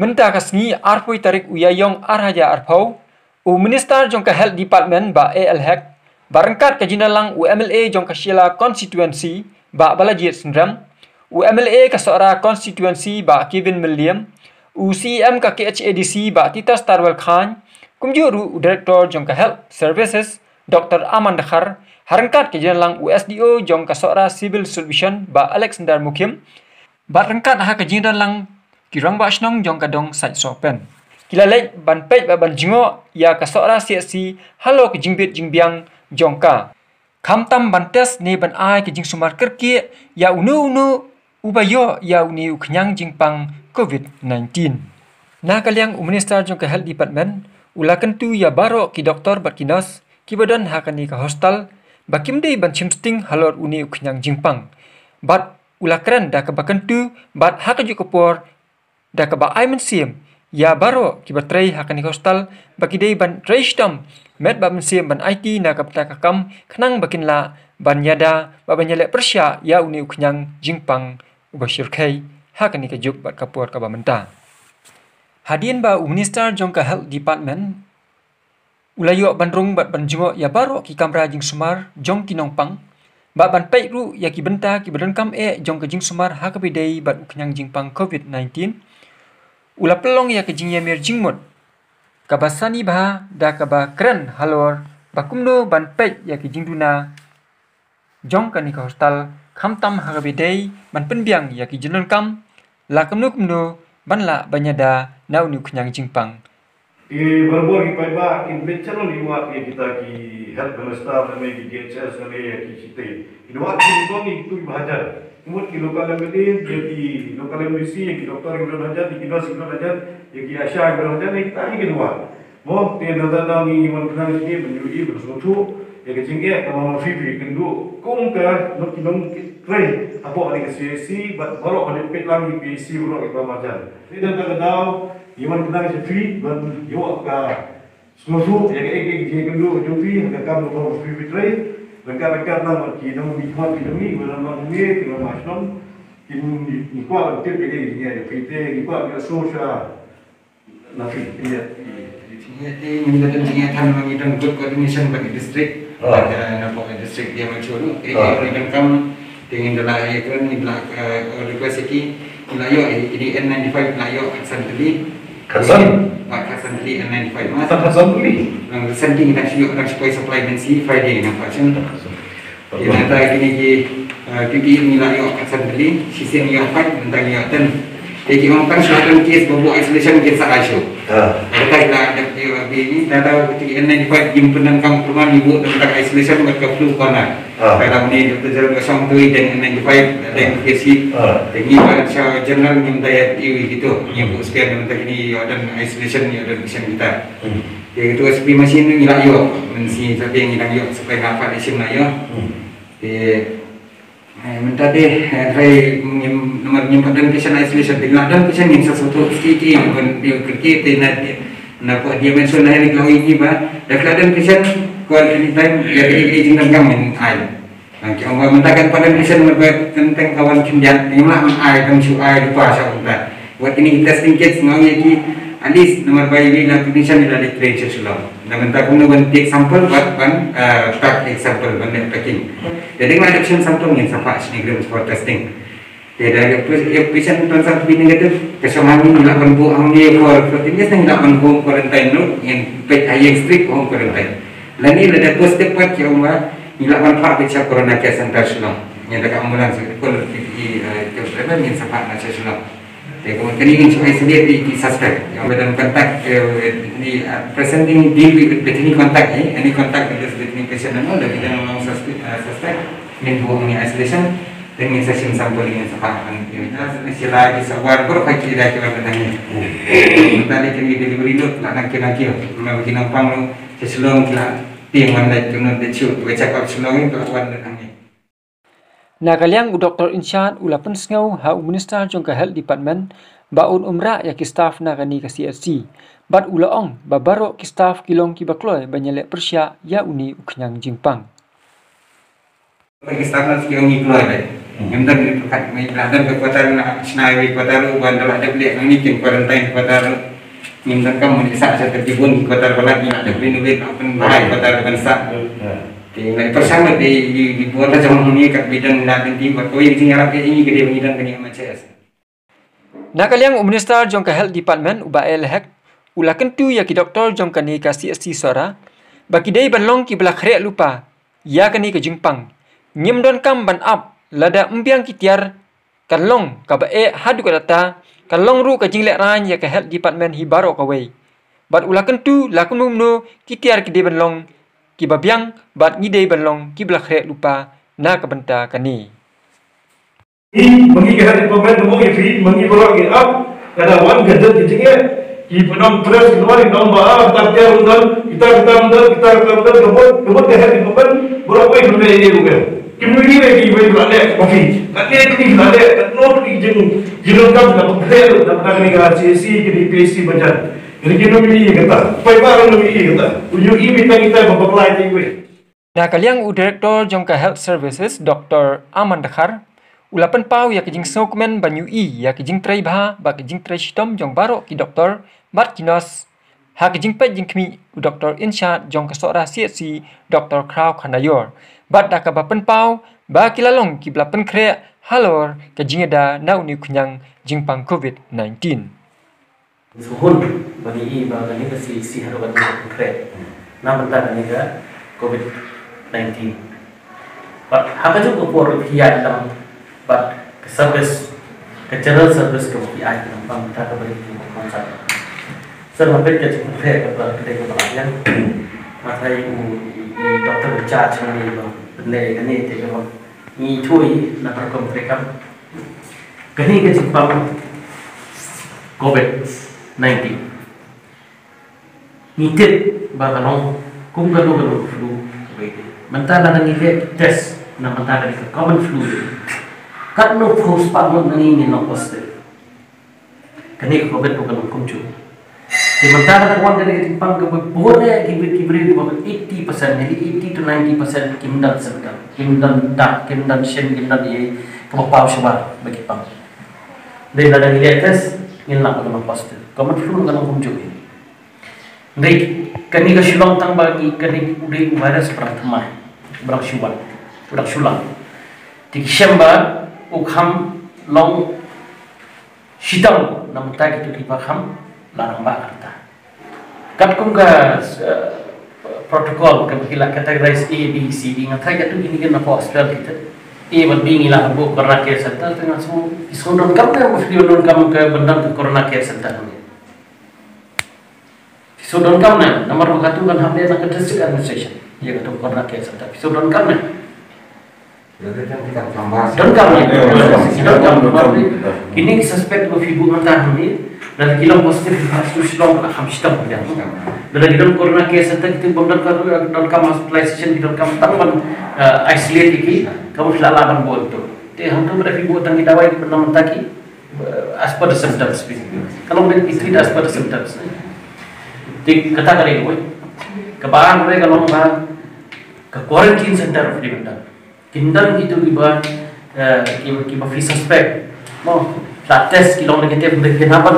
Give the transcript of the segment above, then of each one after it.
Menta kasni arpoi tarik uyayong arhaja arpau, Minister jongka Health Department ba ALHEC, barangkat kajinalang UMLA jongka Shila Constituency ba Balajiat Sindram, UMLA kasora Constituency ba Kevin William, UCM ka KHADC ba Tita Starwell Khan, kumjuru Director jongka Health Services Dr. Aman Dakhar, harangkat kajinalang USDO jongka kasora Civil Solution ba Alexander Mukim, barangkat ha kajinalang kirang ba snong jong kadong site sopen. Kilalek ban pej ba ban jingo ya kasora CSC halo ke jingbit jingbiang jongka. Kamtam ban tes ne ban ai ke jing sumar kerki ya unu ubayo ya uni uknyang jingpang COVID-19. Na kaliang Minister jongka Health Department ulakan tu ya baro ki doktor bat kinos ki badan hakani ka hostel bakimdei ban chimsting halor uni uknyang jingpang. Bat ulakran da ka bakantu bat hakaju kopor da kaba ai mensim ya baro kibatrai hakani hostel bakidei ban traistam met ba mensim ban IT na kapta kakam khnang bakinla ban yada ba banyale persya ya uni uknyang jingpang ubashirkai hakani ka juk bat kapur ka ba menta. Hadien ba Minister jongka Health Department ulayo bandrung bat banjingo ya baro ki kamra jing sumar jong kinongpang ba ban pai ru ya ki benta ki badan kam jong ka jing sumar hakabidei bat uknyang jingpang COVID-19 ula pelong ya ke jing yamir jingmut kabasani bah da kaba keren halor bakumno ban pej ya ke jing duna jong kani ka hostel khamtam hagabidei ban penbiang ya ke jenon kam la kumno ban la banyada nau nu knyang jingpang berbor ki paiba in becero liwa kita ki health minister ne ki DHS ne ki site inwa ki bongi tu bahajar umut ki lokal medin ki lokal medisi ki doktor ki bahajar ki dos ki bahajar ki asya ki bahajar ne kita ki dua mo te dada ni man kana ki benjui bersutu ya ke jingge ka fifi kendu kung ka no ki long train apo ani ke CSC bat baro ani pet lang ki PC bro ki bahajar ni dada dau Iman kena kasi free, ban yo ka smosu ya ke kendu jupi ka kam no free tray, ban ka na ki no mi hot ki mi ban no mi ki no masnom kin ni kwa ke ni ya pite ni kwa ke sosha na fi ya ni dan tan mangi dan good coordination bagi district na pokok district dia macam ni kam tingin dala ya kan ni request iki ilayo ini N95 ilayo santri Kasan beli N95 mas. Kasan beli. Yang sendiri kita siap nak supply bensin Friday nak macam. Yang nanti kini PPE ni lah yang kasan beli. Sisi ni yang empat tentang yang ten. Jadi orang kan sudah kes bawa isolation kes sakasio. Mereka dah ada ini. Nada N95 jimpenan kamu rumah ibu tentang isolation mereka flu kena. Kalau ni terjadi kosong tu dan N95 dan kesi. Ini baca jurnal yang daya TV gitu. Yang bukan tentang ini dan isolation ni dan mission kita. Jadi itu SP mesin ni lah yo. Mesin tapi yang hilang yo supaya apa isim lah yo. Minta deh, saya nomor nyimpan patient isolation dengan dan patient yang sesuatu stiki bukan dia kerja nak dia mention hari kalau ini bah, dah keadaan patient kuat anytime dia aging dan kamen air. Nanti orang mintakan pada patient mereka tentang kawan cendian, yang lah air dan su air lupa saya minta. Buat ini testing kits ngau lagi, at least nomor bayi bila patient dah literature sulam. Nak minta guna bentuk sampel buat pack example bentuk packing. Jadi ada patient sampel yang sampai sini gram for testing. Jadi ada patient tuan satu bini kata kesemua ni nak bantu angin for 14 days nak bantu quarantine tu yang pet high strict home quarantine. Lain ni ada post tepat yang orang nak bantu baca corona care center Selong. Yang dekat ambulans pun di apa yang sampai nak Selong. Jadi kemudian ingin supaya sendiri di suspect yang dalam kontak di presenting deal with any contact any contact with between patient and all that kita memang suspect min buang ni isolation dengan session sampling yang sepakat ini lagi sawar berapa kira kira katanya tadi kami delivery note nak nak kira rumah bagi nampang lu seselong kira tiang mana cuma dicuk baca kau selong itu awan datangnya. Na kaliang Dr. Inshan ulapan sengau ha Minister jongka Health Department baun umrah ya ki staff na kani ka CSC bat ulaong babaro ki staff kilong ki bakloy banyalek persya ya uni uknyang jingpang. Bagi staff na kilong ni keluar deh. Yang dan dekat mai dan kekuatan senai kekuatan bandar ada beli ini kin kuarantain kekuatan minta kamu bisa tertibun kekuatan lagi ada beli nulit apa bahaya kekuatan bangsa. Tinggal bersama di buat aja ini kat bidang dan tim buat koi ini arab ini gede bidang kini macam. Nakaliang Minister jong ka Health Department uba elhek ula kentu ya ki doktor jong ka ni ka CSC suara baki dei banlong ki bela khrek lupa ya kani ke jingpang nyim don kam ban up lada umbiang ki tiar kalong ka ba hadu ka data kalong ru ka jinglek ran ya ka Health Department hi baro ka wei bat ula kentu la kunum no ki tiar ki dei banlong ki babiang bat ni dei banlong ki bela khrek lupa na ka benta kani Bagi kehadiran pemain bagi free, bagi bola ke up, kada wan gadget kijingnya, ki penam press keluar di nombor tartia undang, kita kebut kehadiran pemain bola koi benda ini bukan. Kini lagi boleh berada, kopi, katanya ini berada, katno jeng kam dapat kaya dapat negara CSC ke DPC bajan. Jadi kini kata, pai barang ini kata, ujung ini kita berpelai tinggi. Nah, kaliang Direktur Jongka Health Services Dr. Aman Dakhar ulapan pau ya kijing sokmen banyu ya kijing trai bah ba kijing trai shitom jong baro ki doktor mat kinos ha kijing pet jing kmi doktor Insyad jong kasora CSC Dr. Kraw Khanayor bat da ka bapen pau ba kilalong ki blapen kre halor kijing da nau ni kunyang jingpang COVID-19 suhun bagi ba ni ka si haroban kre na banta ni ka COVID-19 but ha ka ju ko por hiya dalam but service general service ke PI nampak kita beri konsep serba kerja cukup fair kepada kita yang matai doktor charge ni benda ni tengok ni thui nak perkom mereka kini ke Jepang COVID-19 nitit bakalong kung galo flu mentala nang test na mentala ni common flu kat no post pamon nangini no positive kani COVID bukan kumcu di mentara kawan dari Jepang ke boleh kibri 80% jadi 80 to 90% kimdan sedang kimdan shen kimdan ye kepau sebab bagi Jepang dari ada nilai tes nilai bukan positive common flu bukan kumcu dari kani ke Shillong tang bagi kani udai virus pertama berang syulang di Desember ukham long sidang nam tag itu di bakham larang bakarta kat kum ka protokol ka hila categorize A B C D ngatai ka tu ini kan apa hospital kita A ban B ngila bu corona care center tengah semua isodon kam ka isodon kam ka bandang ke corona care center ni isodon kam na nomor bakatu kan hamle na district administration ya ka tu corona care center isodon kam na Don kamu ini suspek fibu mentah ni dan kilang positif harus Shillong lah hamstam dia. Dan kita corona case kita bomdan don kamu hospitalization kita kamu tangan isolate iki kamu selalaban buat tu. Te hantu pada fibu tang kita wai pernah mentaki as per the symptoms. Kalau kita treat as per the symptoms. Ti kata kali ni kebahan mereka kalau ke quarantine center of the Kindang itu kiba free suspect, mau blood test kilong negatif kenapa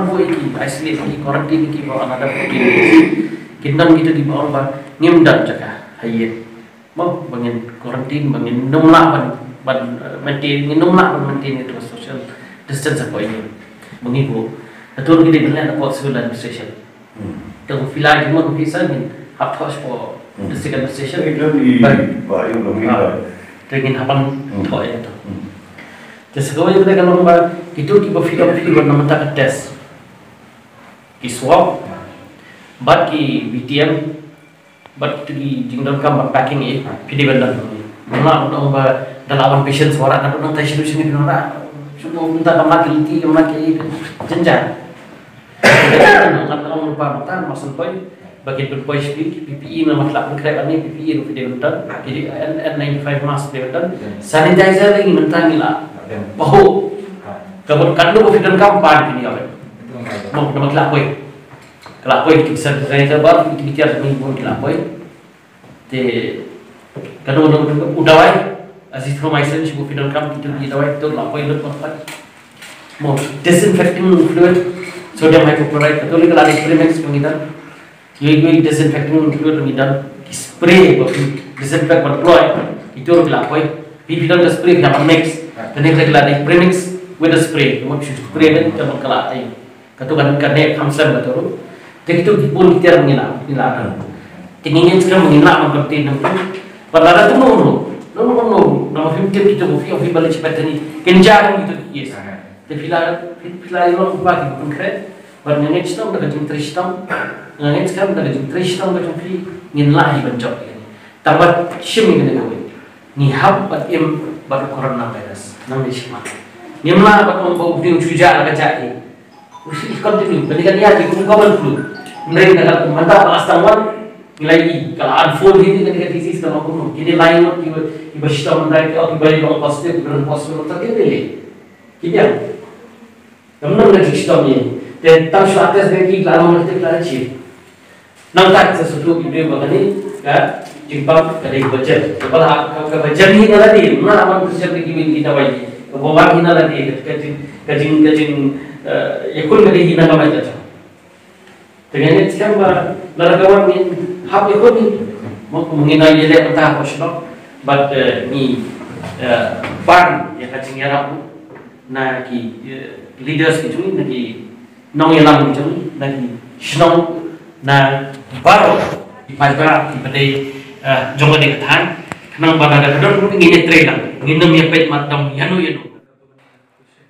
bu iki isolate iki quarantine iki bawa another 14 days. Kindang itu dibawa ba ngimdan jaga hayet, mau bangin quarantine bangin numla ban maintain itu social distance apa ini, mengibu. Atur kita bilang apa civil administration. Tengok filai cuma bisa ni approach for district administration dengan hapan toy itu. Jadi sekarang kita kalau itu kita film nama tak test, ki swab, bat ki BTM, bat ki jingdam kam packing ini, pilih benda. Mana orang dalam patient suara kan orang tak solusi ni orang, cuma minta kamar keliti kamar ke jenjang. Kalau lupa mata maksud poin. Bagi berpois PPE nama kelak berkerap ni PPE itu video bentar, jadi N95 mask video bentar, sanitizer lagi bentar ni lah, bahu, kalau kalau video kampanye ni apa, mau nama kelak poin kita sanitizer baru kita bicara seminggu kelak poin, te kalau udawai azithromycin sibu final kam itu di dawai itu lapoi lut makan mau disinfecting fluid sodium hypochlorite itu legal ada premix pengidan yui disinfecting fluid pengidan spray disinfect deploy itu lapoi final spray dapat mix dan legal ada premix with a spray mau spray dan dapat kala ai katukan karne hamsam betul begitu pun kita menginap tingginya sekarang menginap mengerti nanti pada tu no nama film kita fi balik cepat ni kenjang gitu yes tapi orang bagi konkret barangnya sistem dah jum tristam ngene sekarang dah jum tristam dah jum fi ngin lahi bencok ini tabat shim ni kena ni hab bat im bat coronavirus nang di shima ni mla bat bau film cuja ka jati usi continue balikan ya di common flu mereka dah mantap astawan nilai kalau unfold ini ketika disease kalau aku kini lain iba sistem mereka atau iba yang positif dan positif terkini kian namun lagi sistem ini dan tahu atas bagi lalu mereka klarifikasi nampak sesuatu ibu bagani ya jumpa dari budget kalau budget ini nanti mana aman budget ini kita bagi bawa ini nanti kajing ya kul dari ini nama itu dengan itu siapa laragawan ini hab ikut ni mengenai dia entah apa sebab but ni ban yang kacing yarap na ki leaders itu ni nong yang itu na senong na baru di pajak pada jomba dekatan nang pada kadang ingin trailer ingin menyepet matam yanu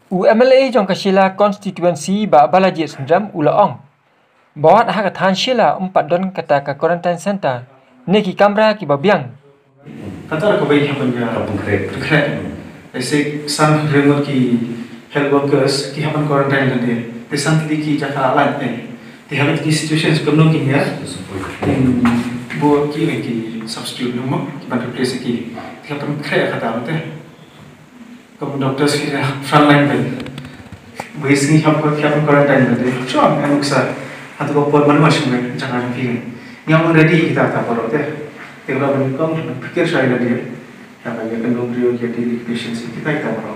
UMLA jong kasila constituency ba balaji sendram ulaong bawat hak than shila 4 don kata ka quarantine center neki kamera ki babiang kata ko bai hapan ya konkret ऐसे सन रेमर की health workers की hapan quarantine lande te santi ki jaka alat te hapan ki situations kamno ki ya bo ki substitute no ki ban replace ki te hapan kre kata mate kam doctors ki frontline pe bai sing hapan quarantine lande chon anuksa atau kau mana masih mungkin jangan fikir yang ready kita tak perlu deh kalau menikam pikir saya lagi apa yang akan memberi jadi efisiensi kita perlu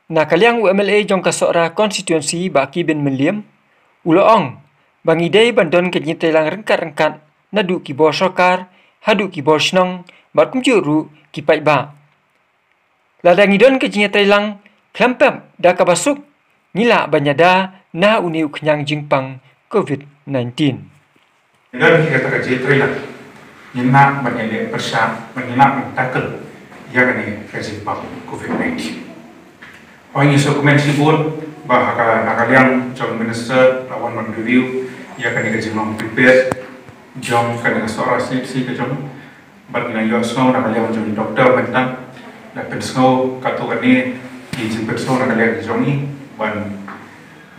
na kaliang UMLA jong kasora constituency baki bin Meliam uloong bangi day bandon ke nyitelang rengkat nadu ki bor sokar hadu ki bor snong bar kumjuru ki pai ba ladang idon ke nyitelang klempem da kabasuk nila banyada na uniu kenyang jingpang COVID-19. Dan kita kerja trailer, nyenak banyak persam, menyenak tackle, ya kan ni kerja jingpang COVID-19. Orang ini dokumen sibuk, bahkan nakaliang John Minister lawan review, ya kan ni kerja long prepare, John kan ni seorang si kerja, bagi yang snow nakaliang John doktor bentang, dan snow katukan ni di jemput snow nakaliang John ni.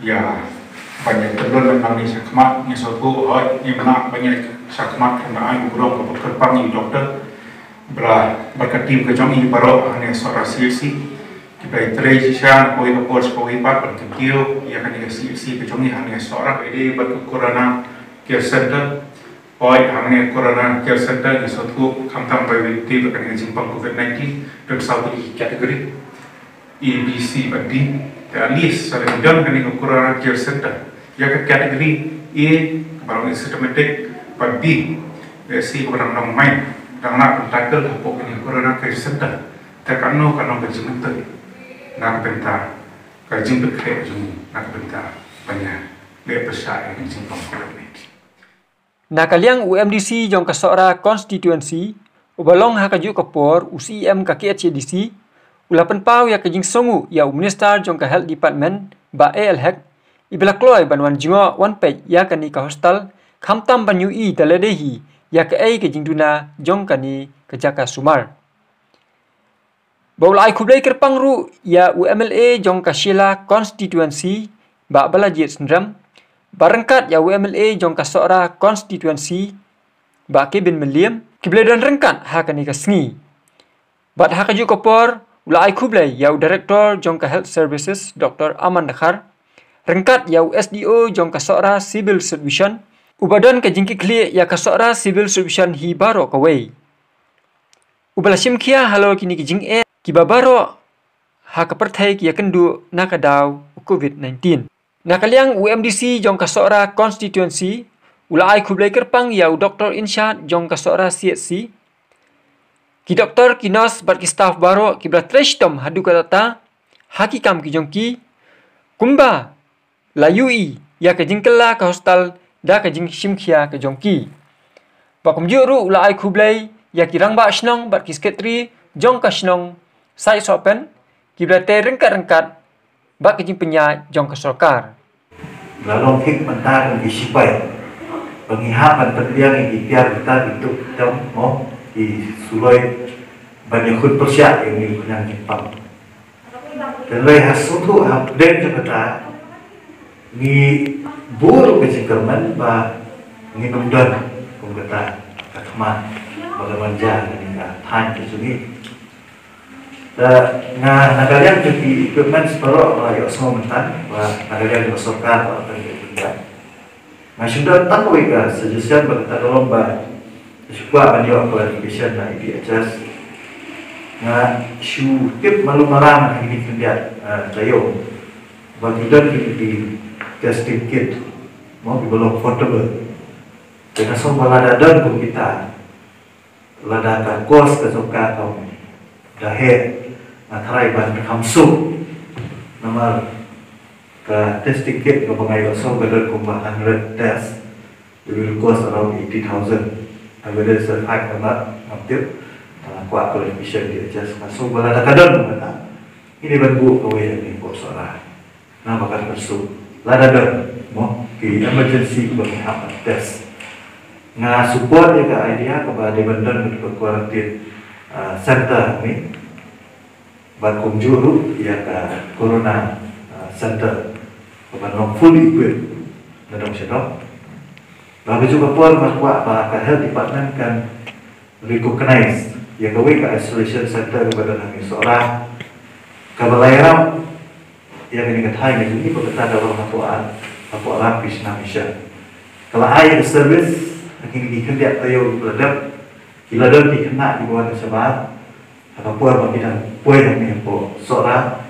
Ya banyak telur memang ni sakmat ni suatu hal ni mana banyak sakmat kenaan burung ke kerpang ni doktor berkatim ke jom ini baru hanya seorang CLC kita terjadikan koi kapor koi pat berketio ya kan ni CLC ke jom ni hanya seorang ini berkorona care center koi hanya corona care center ni suatu kamtam berwiti berkan ni jimpang COVID-19 dan satu kategori ABC berdi at least saling done kan dengan corona care center ya ke kategori A barang systematic but B C barang nang main dan nak tackle apa dengan corona care center takano kanong berjumpa nak bentar kajing berkait jum nak bentar banyak lepasai yang simpang COVID-19 na kaliang UMDC jong kasora constituency ubalong hakaju kapor UCM ka KHDC ulapan pau ya kajing songu ya minister jong ka health department ba ALHEC ibla kloy banwan jingo one page ya kani ka hostel khamtam banyu I daladehi ya ka ai kajing duna jong kani ka jaka sumar baulai kublai kerpang ru ya UMLA jong ka shila constituency ba balaji sendram barengkat ya UMLA jong ka sora constituency ba kebin meliam kibledan rengkat ha kani ka sngi bat ha kaju kopor ulai kublai yau Director Jongka Health Services Dr. Aman Dakhar rengkat yau SDO Jongka Sora Civil Solution Ubadan ka jingki kli ya ka sora civil solution hi baro ka wei. Ubala simkia halo kini ki jing ki babaro ha ka perthai ki ya kendu na ka daw COVID-19. Na kaliang UMDC jong ka sora constituency ula ai khublai kerpang ya Dr. Insyad jong ka sora CSC. Ki doktor ki nurse bat ki staff baro ki bra treshtom hadu ka data hakikam ki jong ki kumba la UI ya ka jingkela ka hostal da ka jing simkhia ka jongki ba kum juru ula ai khublai ya ki rangba shnong bat ki sekretari jong ka shnong sai sopen ki brate rengkat ba ka jing penya jong ka sarkar lalong hik mentah di sipai pengihapan pendiang di tiar kita itu jom mo di suloi banyak khut persyak yang di penyang Jepang terlebih hasutu update kita ni buru kecikaman ba ni nomdan kumgata katman bagamanja ni ka than ke suni da nagarian jadi equipment separo yo semua mentan ba nagarian yo sokar ba kan na sudah tak ka suggestion ba ta lomba supaya banyak qualification na IPHS na shu tip malu marang ini kendiat tayo ba kita di testing kit mau belum portable dengan semua lada dan pun kita lada ka kos ke soka kau dahe atrai ban hamsu nomor ke testing kit ke pengayo so betul kumba 100 test it will cost around 80,000 whether certified or not update kuat qualification dia just masuk lada kadon kata ini bantu kau yang import solar nah bakal masuk lada dan mo ki emergency bagi apa test nga support ya ka idea kepada debendan untuk quarantine center ni bakum juru ya ka corona center kepada fully equipped dalam sedok lalu juga por bahwa ka health department kan recognize ya ka isolation center kepada kami seorang kabalayram yang ini kata ini berkata dalam apa lapis namisya. Kalau air service akhirnya dikendiat tayo beladap, iladap dikena di bawah tersebut. Apa puan bagi dan puan yang po seorang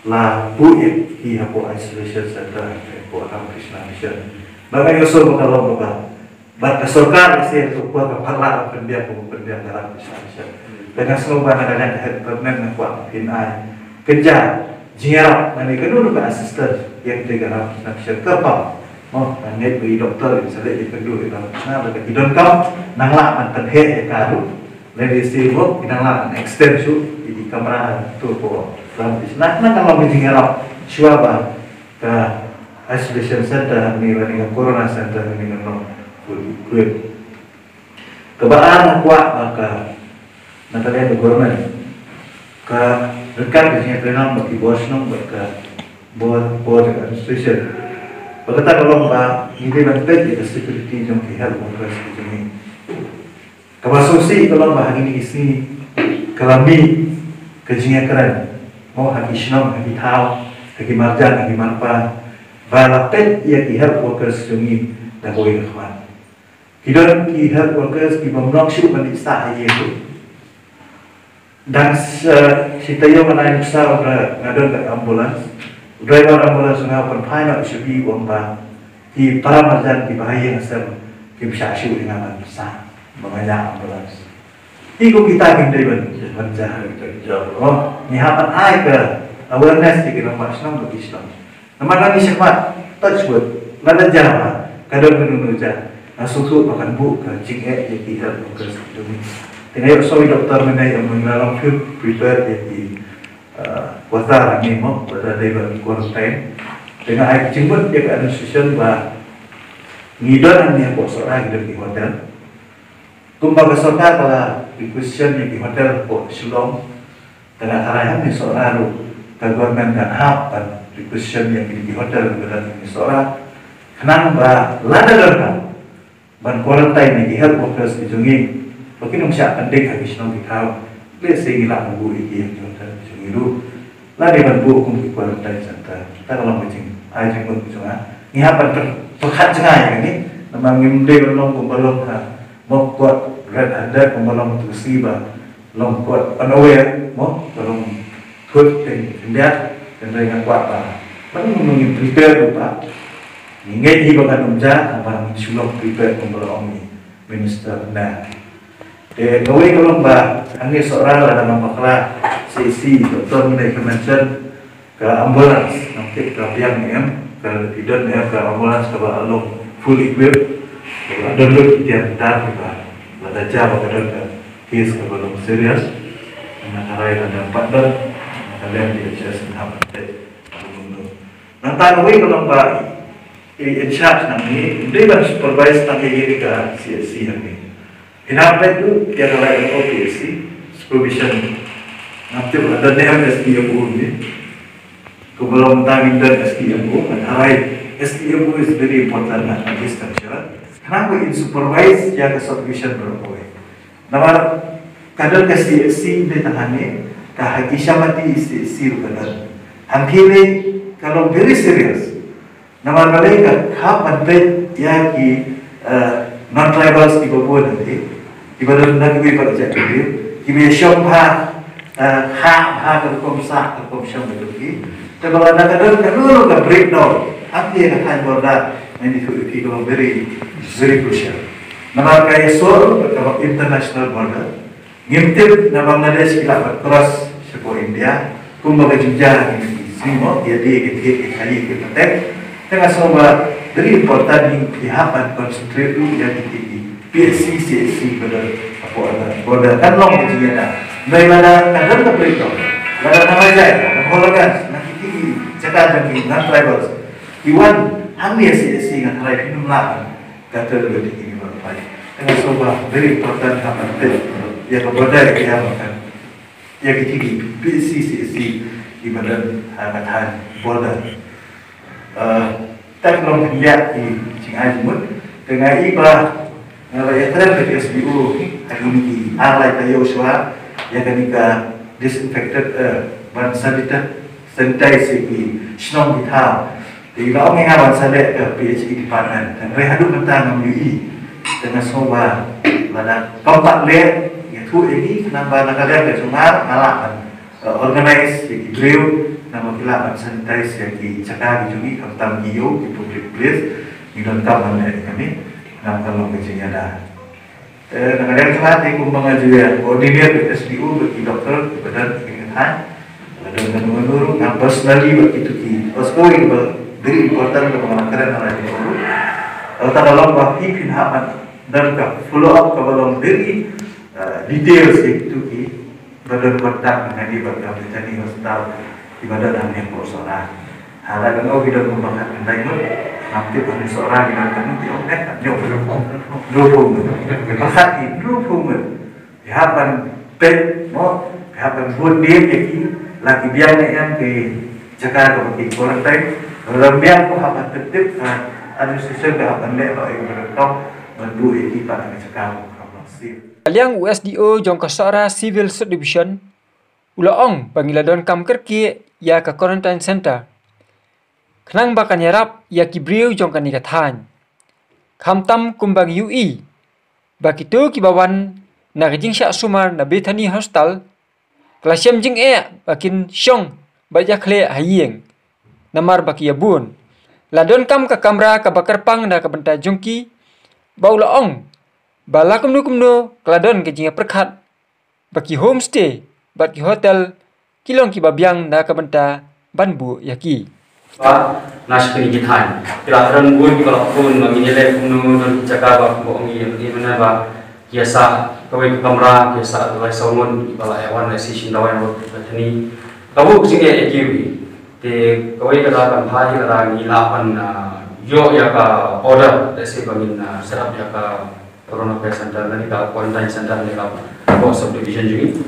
la buit di apa isolation center po lapis namisya. Bagaimana usul kalau bukan, bat kesorkan isi itu puan keparlah pendiam dalam lapis namisya. Dengan semua anak-anak headpermen yang kuat pinai kejar. Jiarap, mana kedua juga asisten yang digarap nafsu kerpang. Oh, net beri doktor misalnya di kedua itu, nah bagi hidung kau nanglah mantan he karu, lagi sibuk nanglah extend su di kamera tu po. Nah kalau menjiarap siapa ke isolation center ni dengan corona center ni dengan full kebaan kuat maka nanti government ke rekan dengan pernah bagi bos nong berka board administration. Berkata kalau ini nanti kita security jom health workers ini. Kebasosial kalau hari ini isi kalami kejinya keren. Mau hari senang hari tahu hari marjan hari marpa. Balapet ia health workers ini dah boleh kawan. Kita health workers kita mengaksud menista itu. Dan si tayo manay sa ngadon ka ambulans driver ambulans nga pun final isubi wamba di para marjan di bahaya asal ki bisa syu dengan sa manganya ambulans iko kita king driver marjan oh ni hapan ai ke awareness di kita masnam bagi Islam naman ni syakmat touch wood lada jawa kadon menuja asusu makan bu ke jinghe di kita ke dumi Tinayok sa doktor menay ang mga field prepare di kuasa ni mo pada level quarantine dengan ay cimbut dia ke administration ba ngidon niya po sa di hotel kumbaga sa kala requisition niya di hotel po Shillong dengan arahan ni seorang government kan hapan requisition niya di hotel dengan ni seorang kenang ba lada dan ban quarantine ni health workers di jungi Bagi nung siya penting habis nung ikaw, please sige lang ang buhay kaya yung sungiru. Lagi man buo kung ikuwalan tayo sa ta. Kita kalau macam ay jeng mo nga. Ngihapan pagkat nga yan ni namang imde belum pembalong ha mau kuat red ada pembalong tu siba long kuat unaware mau belum hut dia dan dengan kuat ba kan mungkin prepare lupa ingat di bagian umja abang sulung prepare pembalong ni minister nah gawe kalau ba ani seorang lah dalam makla CC doktor mulai kementerian ke ambulans nanti ke biang ke tidak ke ambulans ke alung full equipped ada lu tiap tahun ada jam ada case ke belum serius dengan hari ada partner kalian dia just hambat nanti gawe kalau ba in charge nanti dia ban supervise nanti ini ke CSC nanti Inapit tu dia kalau ada OPSC supervision nanti ada SDMU ni kebetulan kami dan SDMU dan SDMU is very important in this structure. Kenapa in supervise dia ke supervision berapa? Nama kadang SDMC di tangannya dah kisah mati SDMC kadang. Hampir kalau very serious. Nama mereka kapan bet ya ki non tribals di bawah nanti. Ibadah negeri pada jadi, kita syam ha ke komsah betul. Tapi kalau ada kalau ada breakdown, hati yang akan berada ini itu very crucial. Nama kaya sol kalau international border, ngintip nama Bangladesh kita cross sepo India, kumbaga juga ini semua dia kali kita tek. Tengah semua very important yang dihapan concentrate tu yang tinggi. PSC, CSC pada apa ada border kan long je ada. Mereka kadang tak beritahu. Kadang nama saya, hologan, nanti tinggi cakap dengan non tribals. Iwan hamil CSC dengan hari ini melakukan kata lebih tinggi berapa. Dengan sebab very important apa dia border dia makan. Dia tinggi PSC, CSC di badan hambatan border. Tak belum lihat di Cingai Jumut dengan ibah Nalai terhadap SBU hari ini alai tayo swa yang kenika disinfected ban sanitize di snom kita di lawan mengawan sadek ke PHE department dan rehadu tentang MUI dengan semua pada kompak le itu ini kenapa nakalian ke sungar malah organize di drill nama kita sanitize yang di cakap di tentang iyo di public place di dalam kamar kami nama kalau kecilnya dah. Kadang-kadang telah dikumpulkan juga koordinir SDU bagi dokter kepada pengetahuan dan menurut personally bagi itu di Osco itu very important untuk mengatakan hal ini. Kalau tak dalam bagi pinhaman dan follow up kalau very details itu di badan kontak dengan di bagian petani hospital di badan yang personal. Hal yang kita mengembangkan tentang nanti pada seorang yang akan diomongkan dua puluh dihapan pet mau dihapan buat dia jadi lagi biar yang ke Jakarta ke Kuantan kalau biar ko hapan tetap ada sesuatu dihapan lepas yang berkau bantu ini pada Jakarta Aliang USDO jong kasara Civil Subdivision ulaong pangiladon kam kerki ya ke quarantine center Kenang bakan yarap ya kibriu jong kan nikatan. Kamtam kumbang UI. Bakitu kibawan na kajing syak sumar na Bethany Hostel. Klasyam jing bakin syong baja kle hayeng. Namar baki yabun. Ladon kam ka kamra ka bakar pang na ka benta jongki. Baulaong. Bala kumno keladon kajing perkat. Baki homestay. Baki hotel. Kilong kibabyang na ka benta banbu yaki. Nas pendidikan. Kira orang pun kalau pun menginjilai kuno dan jaga bak bohongi yang mana bak biasa kawai ke kamera biasa tulai saumun bala hewan nasi sindawai waktu petani. Kamu sini ekiwi. Te kawai kata kan hari kata ngilapan yo ya ka order desi bangin serap ya ka corona care center dan ka quarantine center ni ka bos subdivision juga.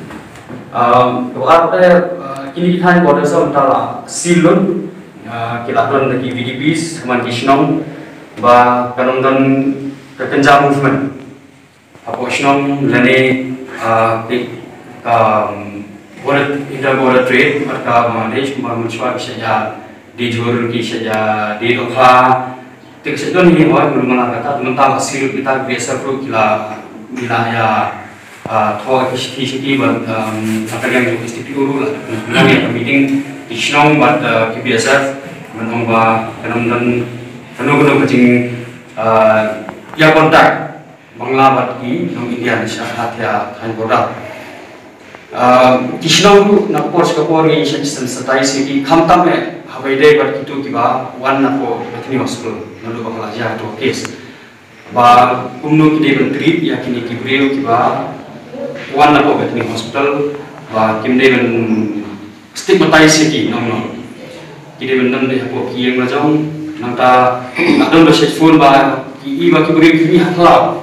Kalau apa kini kita ni order sementara silun kita don lagi VDPs keman kisnong ba kanong kekenja movement apo kisnong lani border inter-border trade mereka manage mencuak saja di jur ki saja di dokha Teksedon ini orang belum kata mentang hasil kita biasa pro gila ya thua kisi buat apa yang juga istiquru lah yang meeting di Shnong buat biasa menong ba kanam kecing ya kontak Bangla di India syahat ya kan produk di Shnong nak pos kapor ni sistem setai sini kamtam habai day buat itu kiba wan napo betini hospital lalu bakal aja tu case ba umno kini menteri ya kini kibreu kiba wan napo betini hospital ba kimde ben stigmatize ki nong kini ben deh ko ki yang macam nangta adon do set phone ba ki iba kibreu kini hatla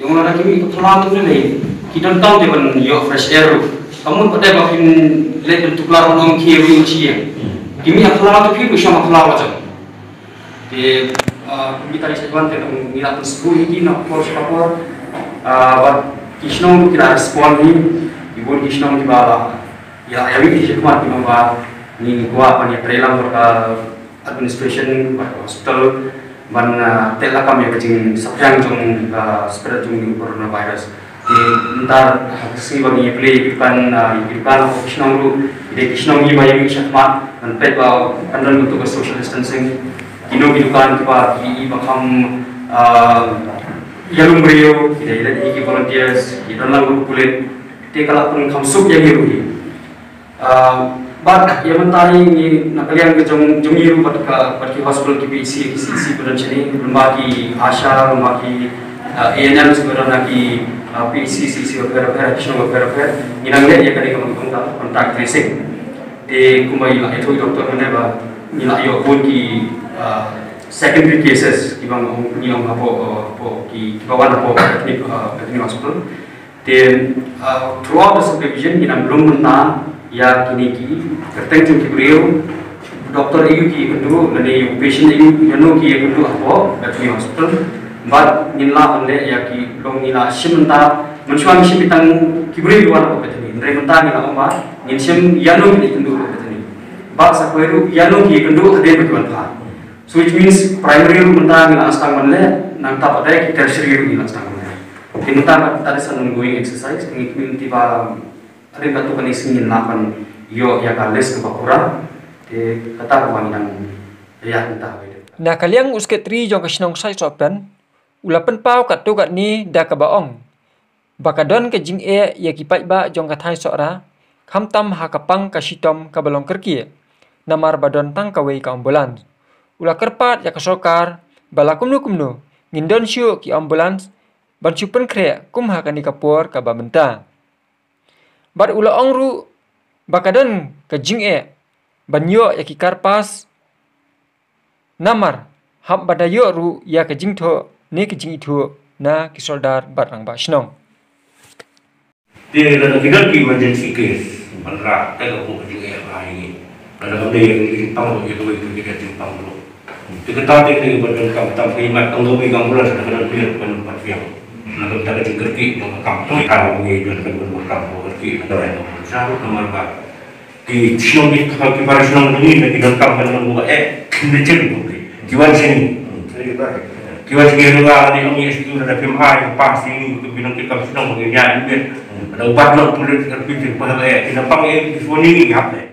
yang orang kini hatla tu ni kita tahu dia ben yo fresh air kamu pada bakin let bentuk lar nong ki cia kimi hatla tu pi usah hatla macam di kita di sebuah tentang nilai tersebut ini nak course apa buat kisnong kita respon ni ibu kisnong kita ya ini sebuah kita buat ni gua apa ni prelang berka administration hospital mana telah kami kecing sepanjang jung spread jung coronavirus di entar si bagi play ikan kisnong lu ide kisnong ni banyak sebuah dan pet andal untuk social distancing kino kidukan kipa ki bakam yalung brio kita iki volunteers kita lang kulit te kala pun kamsuk yang hiruhi bat yang mentari ni nakalian ke jong yiru bat ki hospital ki BC bulan sini lembagi asha lembagi ANM sebenarnya ki PCC opera kisno opera inang le ya kali kontak tracing de kumai la itu doktor mana ba nila yo pun ki secondary cases ibang niong apo ki bawan apo teknik hospital then throughout the supervision inang belum menta ya kini ki tertentu ki beliau doktor itu ki kedua nani patient itu yano ki kedua apo teknik hospital but nila onde ya ki long nila simenta mensuami simitang ki beliau luar apo teknik mereka nila omba ninsim yano ki kedua teknik baksa koiru yano ki kedua ada betuan pa so which means primary room mentang nila astang manle nang tapat ada ki tertiary room nila astang manle tinta tadi san ongoing exercise ini tiba ada batu kan isingin lapan yo ya kales ke bakura de kata kewanginan ya entah na kaliang usket tri jong kasnong sai sopen ulapen pau kat tu kat ni da ka baong bakadon ke jing ya kipai ba jong kathai sora khamtam ha kapang kasitom ka balong kerki namar badon tang kawei ka ambulans ula kerpat ya kasokar bala kumnu ngindon syu ki ambulans ban chupen kre kum ha kani kapor ka bamenta bar ula ongru bakadon ke jing banyo ya ki karpas namar hab badayo ru ya ke jing tho ne ke jing itu na ki soldar barang ba shnong dia dalam tinggal ki emergency case manra tak ko jing ini ada dia yang timpang itu dia timpang dulu kita tadi dengan badan kamu tak ingat kalau megang bulan sudah kena biar penumpang yang nak kita kerki kamu kalau mengirim dengan kamu kerki ada yang jauh nomor berapa di Shnong itu kalau kita Shnong ini dengan kamu dengan buka kecil bukan kiwan sini kiwan sini juga ada yang itu ada PMI pas ini untuk bilang kita Shnong mengenai ada ubat nak tulis kerki pada kita panggil di sini apa